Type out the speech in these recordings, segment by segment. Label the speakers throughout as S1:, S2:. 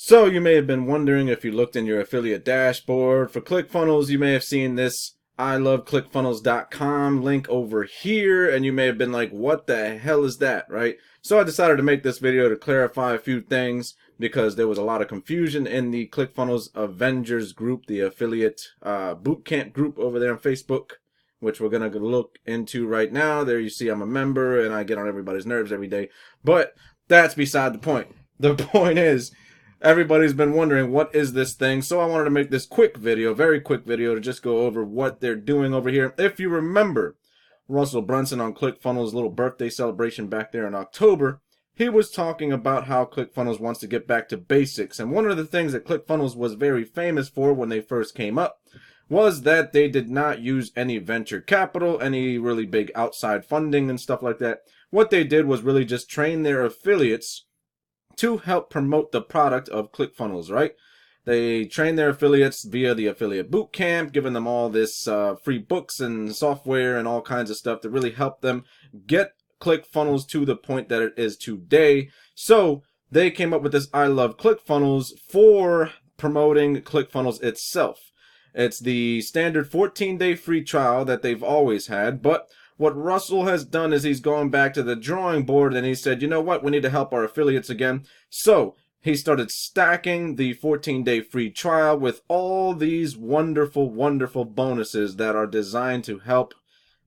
S1: So you may have been wondering if you looked in your affiliate dashboard for ClickFunnels, you may have seen this iloveclickfunnels.com link over here, and you may have been like, what the hell is that, right? So I decided to make this video to clarify a few things because there was a lot of confusion in the ClickFunnels Avengers group, the affiliate bootcamp group over there on Facebook, which we're going to look into right now. There you see I'm a member and I get on everybody's nerves every day, but that's beside the point. The point is, everybody's been wondering, what is this thing? So I wanted to make this quick video, very quick video, to just go over what they're doing over here. If you remember Russell Brunson on ClickFunnels' little birthday celebration back there in October, he was talking about how ClickFunnels wants to get back to basics. And one of the things that ClickFunnels was very famous for when they first came up was that they did not use any venture capital, any really big outside funding and stuff like that. What they did was really just train their affiliates to help promote the product of ClickFunnels, right? They train their affiliates via the affiliate bootcamp, giving them all this free books and software and all kinds of stuff to really help them get ClickFunnels to the point that it is today. So they came up with this I Love ClickFunnels for promoting ClickFunnels itself. It's the standard 14-day free trial that they've always had, but what Russell has done is he's gone back to the drawing board and he said, you know what, we need to help our affiliates again. So he started stacking the 14-day free trial with all these wonderful, wonderful bonuses that are designed to help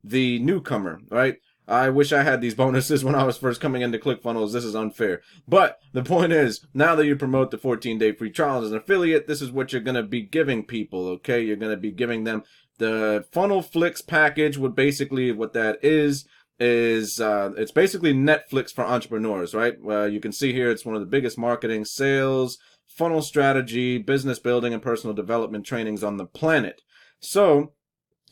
S1: the newcomer, right? I wish I had these bonuses when I was first coming into ClickFunnels. This is unfair. But the point is, now that you promote the 14-day free trial as an affiliate, this is what you're going to be giving people, okay? You're going to be giving them the Funnel Flicks package. What basically what that is it's basically Netflix for entrepreneurs, right? You can see here it's one of the biggest marketing, sales, funnel strategy, business building, and personal development trainings on the planet. So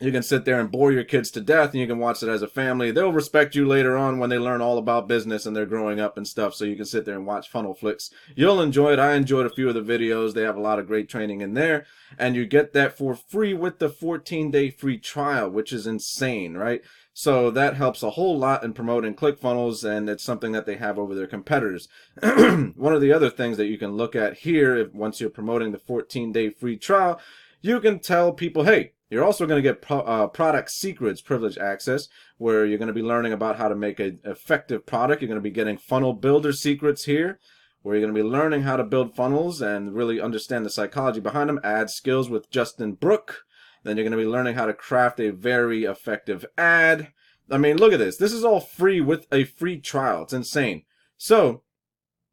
S1: you can sit there and bore your kids to death, and you can watch it as a family. They'll respect you later on when they learn all about business and they're growing up and stuff, so you can sit there and watch Funnel Flicks. You'll enjoy it. I enjoyed a few of the videos. They have a lot of great training in there, and you get that for free with the 14-day free trial, which is insane, right? So that helps a whole lot in promoting ClickFunnels, and it's something that they have over their competitors. One of the other things that you can look at here, once you're promoting the 14-day free trial, you can tell people, hey, you're also going to get product secrets privilege access, where you're going to be learning about how to make an effective product. You're going to be getting funnel builder secrets here, where you're going to be learning how to build funnels and really understand the psychology behind them. Ad skills with Justin Brook. Then you're going to be learning how to craft a very effective ad. I mean, look at this. This is all free with a free trial. It's insane. So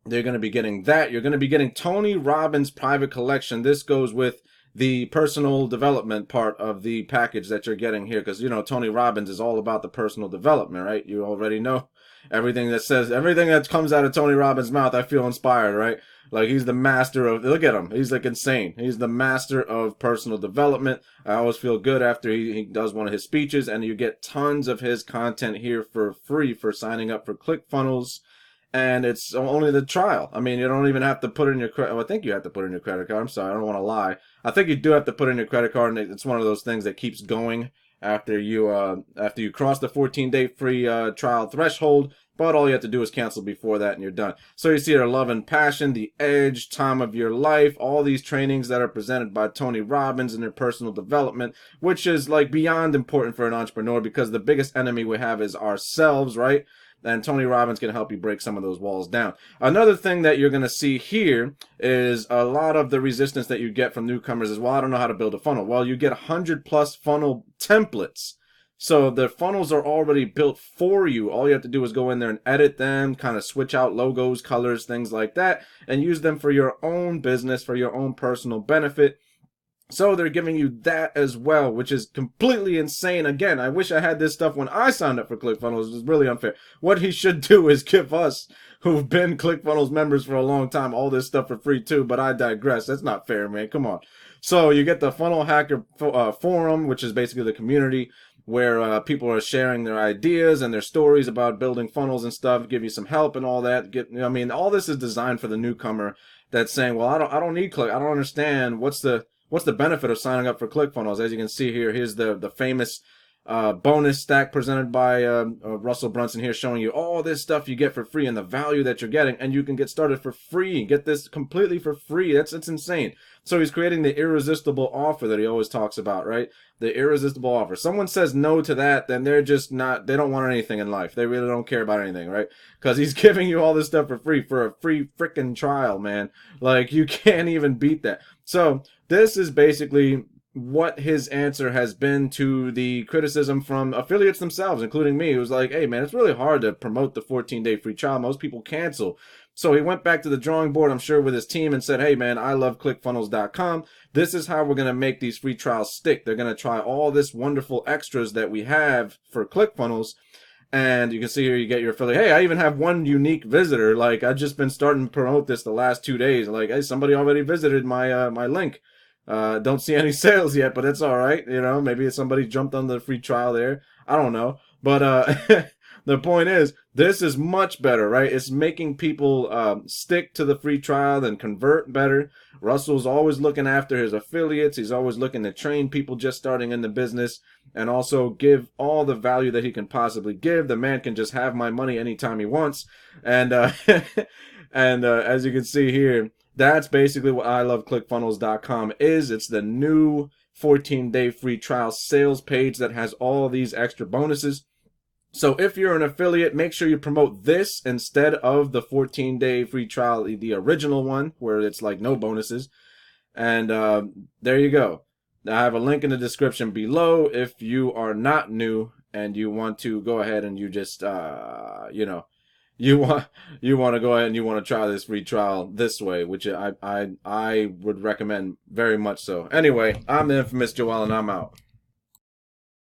S1: they're going to be getting that. You're going to be getting Tony Robbins' private collection. This goes with the personal development part of the package that you're getting here, because you know Tony Robbins is all about the personal development, right? You already know everything that comes out of Tony Robbins' mouth. I feel inspired, right? Like, he's the master of, look at him, he's like insane. He's the master of personal development. I always feel good after he does one of his speeches, and you get tons of his content here for free for signing up for ClickFunnels. And it's only the trial. I mean, you don't even have to put in your credit. Well, I think you have to put in your credit card. I'm sorry, I don't want to lie. I think you do have to put in your credit card, and it's one of those things that keeps going after you cross the 14-day free trial threshold. But all you have to do is cancel before that, and you're done. So you see our Love and Passion, The Edge, Time of Your Life, all these trainings that are presented by Tony Robbins in their personal development, which is like beyond important for an entrepreneur, because the biggest enemy we have is ourselves, right? And Tony Robbins can help you break some of those walls down. Another thing that you're going to see here is a lot of the resistance that you get from newcomers is, well, I don't know how to build a funnel. Well, you get 100+ funnel templates. So the funnels are already built for you. All you have to do is go in there and edit them, kind of switch out logos, colors, things like that, and use them for your own business, for your own personal benefit. So they're giving you that as well, which is completely insane. Again, I wish I had this stuff when I signed up for ClickFunnels. It's really unfair. What he should do is give us, who've been ClickFunnels members for a long time, all this stuff for free too, but I digress. That's not fair, man. Come on. So you get the Funnel Hacker Forum, which is basically the community where people are sharing their ideas and their stories about building funnels and stuff, give you some help and all that. I mean, all this is designed for the newcomer that's saying, well, I don't need I don't understand what's the benefit of signing up for ClickFunnels. As you can see here, here's the famous bonus stack presented by Russell Brunson here, showing you all this stuff you get for free and the value that you're getting, and you can get started for free. Get this completely for free. It's insane. So he's creating the irresistible offer that he always talks about, right? The irresistible offer. Someone says no to that, then they're just not, they don't want anything in life. They really don't care about anything, right? Because he's giving you all this stuff for a free freaking trial, man. Like, you can't even beat that. So this is basically what his answer has been to the criticism from affiliates themselves, including me, who's like, hey man, it's really hard to promote the 14-day free trial. Most people cancel. So he went back to the drawing board, I'm sure, with his team and said, hey man, I love Clickfunnels.com. This is how we're going to make these free trials stick. They're going to try all this wonderful extras that we have for Clickfunnels. And you can see here, you get your affiliate. Hey, I even have one unique visitor. Like, I've just been starting to promote this the last 2 days. Like, hey, somebody already visited my my link. Don't see any sales yet, but it's all right. You know, maybe somebody jumped on the free trial there. I don't know. But the point is, this is much better, right? It's making people stick to the free trial and convert better. Russell's always looking after his affiliates. He's always looking to train people just starting in the business and also give all the value that he can possibly give. The man can just have my money anytime he wants. And as you can see here, that's basically what I love Clickfunnels.com is. It's the new 14-day free trial sales page that has all these extra bonuses. So if you're an affiliate, make sure you promote this instead of the 14-day free trial, the original one, where it's like no bonuses. And there you go. I have a link in the description below if you are not new and you want to go ahead and you just, you know, you want to go ahead and you want to try this free trial this way, which I would recommend very much so. Anyway, I'm the infamous Joel and I'm out.